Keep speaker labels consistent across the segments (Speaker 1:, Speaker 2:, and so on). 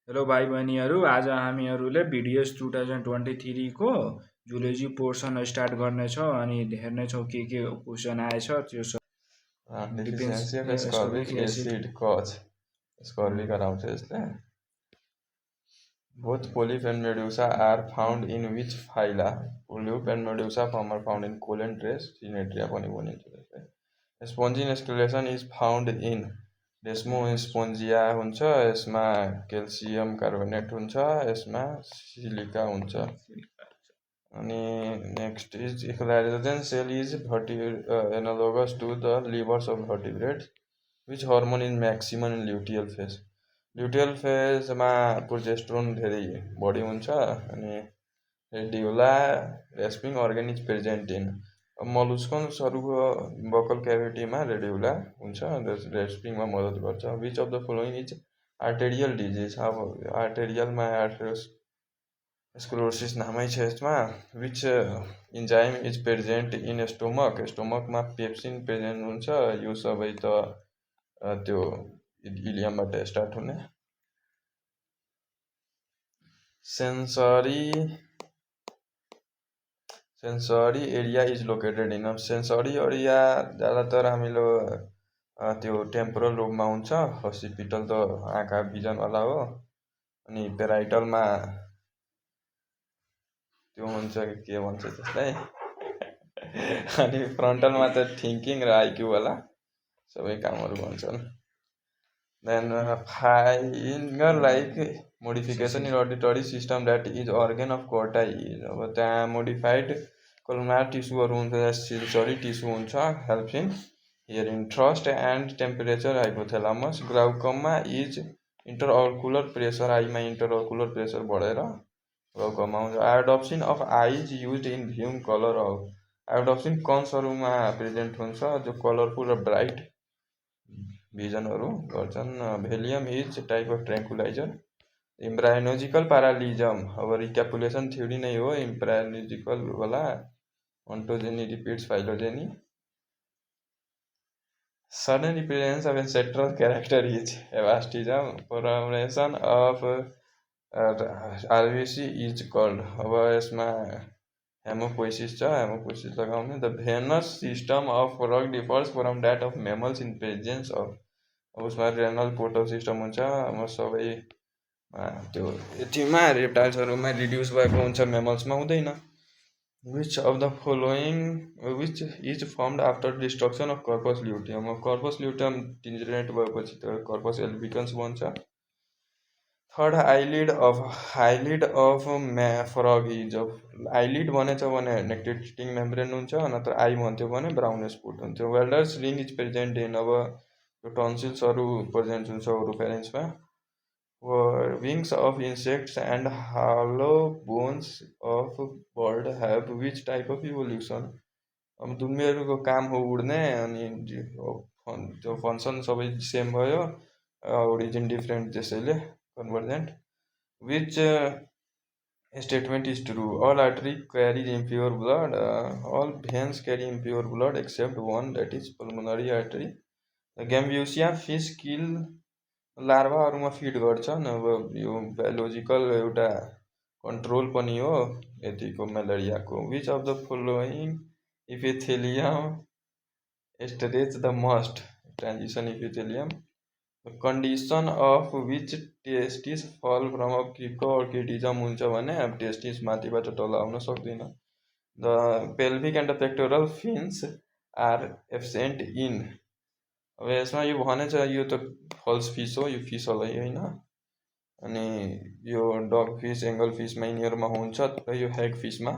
Speaker 1: Hello भाइ बहिनीहरू, आज हामीहरूले BDS 2023 को जुलोजी पोर्सन स्टार्ट गर्नेछौँ अनि हेर्नेछौँ के क्वेसन आएछ त्यो सब
Speaker 2: Deficiency of ascorbic
Speaker 1: ascorbic acid
Speaker 2: acid cause ascorbic around यसले both polyp and medusa are found in which phyla? Polyp and medusa are found in Colentress, Cynetria पनि भनिन्छ त्यसलाई. Spongin sclerosation is found in Desmospongia हुन्छ, यसमा calcium carbonate हुन्छ, यसमा silica हुन्छ. अनि next is glycogen cell is analogous to the livers of vertebrates. Which hormone is maximum in luteal phase? Luteal phase मा प्रोजेस्टेरोन धेरै बढी हुन्छ अनि radula rasping organ is present in. मलुस्कन्सहरुको बकल क्याभिटीमा रेडिकुला हुन्छ, रेस्पिङमा मद्दत गर्छ. Which of the following is arterial disease? अब आर्टेरियलमा स्क्लेरोसिस नामै छ यसमा. Which enzyme is present in stomach? स्टोमकमा पेप्सिन प्रेजेन्ट हुन्छ. यो सबै त त्यो इलियमबाट स्टार्ट हुने. Sensory area is located in. Sensory area ज्यादातर हामीले त्यो टेम्पोरल लोबमा हुन्छ. ओसिपिटल त आँखा भिजनवाला हो अनि पेराइटलमा त्यो हुन्छ के भन्छ त्यसलाई अनि फ्रन्टलमा त थिंकिङ र आईक्यू वाला सबै कामहरु भन्छन्. Then finger like modification in auditory system that is organ of corti is. अब त्यहाँ modified columnar tissue हुन्छ, sensory tissue हुन्छ, helps in hearing. Thrust and temperature hypothalamus. Glaucoma is intraocular pressure, Aima intraocular pressure बढेर glaucoma हुन्छ. Iodopsin of eye is used in viewing color of. Iodopsin कन्सहरुमा present हुन्छ जो colourful र bright भिजनहरु गर्छन्. Valium is type of tranquilizer. Embryological parallelism अब recapitulation theory नै हो. इम्ब्रायोलॉजिकल वाला ontogeny repeats phylogeny. Sudden appearance of ancestral character is evasticism. Formation of RBC is called. अब यसमा हेमोपोइसिस छ, हेमोपोइसिस लगाउने. The venous system of frog differs from that of mammals in presence of. अब उसमा renal portal system हुन्छ. अब सबै त्यो यतिमा रेप्टाइल्सहरुमा रिड्युस भएको हुन्छ, मेमल्समा हुँदैन. Which of the following which is formed after destruction of corpus luteum? Corpus luteum degenerate भएपछि त corpus albicans बन्छ. Third, eyelid of frog is. eyelid भनेछ भने nectating membrane हुन्छ, नत्र eye भन्थ्यो भने brownish spot हुन्थ्यो. Welder's ring is present in. अब यो tonsils present हुन्छ oropharynxमा. Wings of insects and hollow bones of bird have which type of evolution? अब दुम्बेहरुको काम हो उड्ने अनि त्यो फंक्सन सबै सेम भयो, ओरिजिन डिफरेंट त्यसैले convergent. Which statement is true? All artery carries impure blood. All veins carry impure blood except one, that is pulmonary artery. The Gambusia fish kill लार्भाहरुमा फिड गर्छन्. अब यो बायोलोजिकल एउटा control पनि हो यतिको मलेरियाको. Which of the following epithelium stretches the most? Transition epithelium. The condition of which testis fall from a cricoorchidism हुन्छ भने अब टेस्टिस माथिबाट तल आउन सक्दैन. The pelvic and the pectoral fins are absent in. अब यसमा यो भनेछ यो त फल्स फिश हो, यो फिश होला हैन. अनि यो डग फिश, एंगल फिशमा यिनीहरुमा हुन्छ, तर यो हेग फिशमा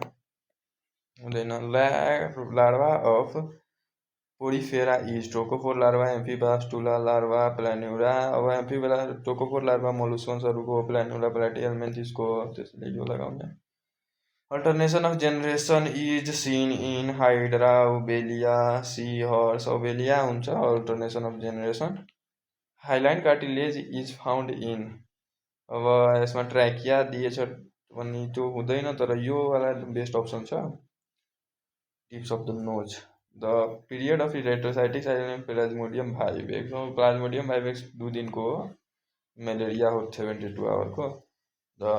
Speaker 2: हुँदैन. Larva of porifera is. Trochophore larva, amphiblastula larva, planula. अब एम्फीबाला टोकोफोर लार्वा मोलुस्कन्सहरुको, प्लान्युला प्लाटिहेल्मिन्थिसको हो, त्यसले यो लगाउने. Alternation of generation is seen in Hydra, Obelia, seahorse. Obelia हुन्छ alternation of generation. Hyaline cartilage is found in. अब यसमा ट्र्याकिया दिएछ भने त्यो हुँदैन, तर यो वाला बेस्ट अप्सन छ. Tips of the nose. The period of retrocytic silent plasmodium vivax. Plasmodium vivax 2 दिनको हो मेलेरिया हो 72 आवरको the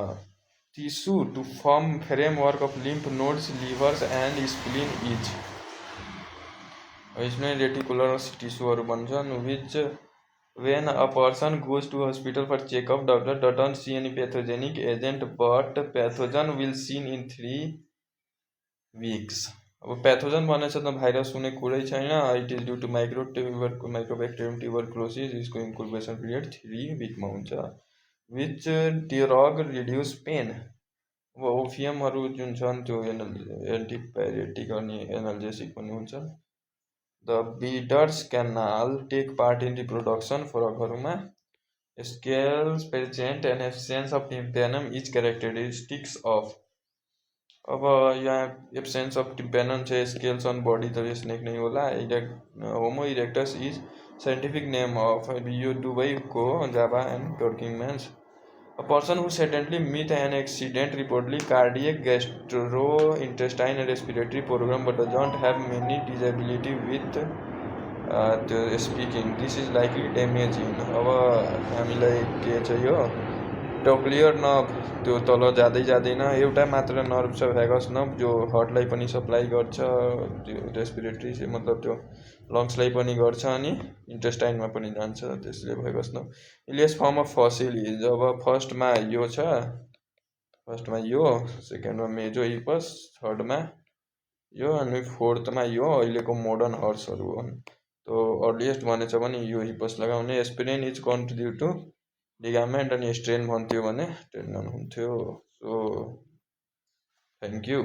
Speaker 2: tissue to form framework of lymph nodes livers and spleen is इसमें रेटिकुलर टिस्यूहरू भन्छन् which when a person goes to hospital for checkup doctor doesn't see any pathogenic agent but pathogen will seen in 3 weeks अब pathogen भनेछ त virus हुने कुरै छैन it is due to माइक्रोब्याक्टेरियम tuberculosis यसको इन्क्युबेसन पिरियड 3 विकमा हुन्छ विच ड्रग रिड्युस पेन अब ओपियमहरू जुन छन् त्यो एन्टिपाइरेटिक अनि एनाल्जेसिक पनि हुन्छ The Beaders canal take part in reproduction फरकहरूमा scales present and absence of tympanum is characteristics of अब यहाँ absence of tympanum चाहिँ scales on body त snake नै होला Homo erectus is scientific name of यो दुवैको Java and Turkmens A person who suddenly meet an accident reportedly cardiac, gastrointestinal and respiratory program but doesn't have many disability with speaking. This is likely damaging. अब हामीलाई के छ यो टोक्लियर nerve त्यो तल जाँदै जाँदैन एउटा मात्र नर्भ छ भ्यागस नर्भ जो हार्टलाई पनि सप्लाई गर्छ त्यो रेस्पिरेटरी मतलब त्यो लङ्सलाई पनि गर्छ अनि इन्टेस्टाइनमा पनि जान्छ त्यसले भ्यागस नर्भ इलियस फर्म अफ फसिल इज अब फर्स्टमा यो छ फर्स्टमा यो सेकेन्डमा मेजो हिपस थर्डमा यो अनि फोर्थमा यो अहिलेको मोडर्न हर्सहरू हो त्यो अर्लिएस्ट भनेछ भने यो हिपस लगाउने aspirin is contribute to ligament अनि स्ट्रेन भन्थ्यो भने टेन्डन हुन्थ्यो सो थ्याङ्क यू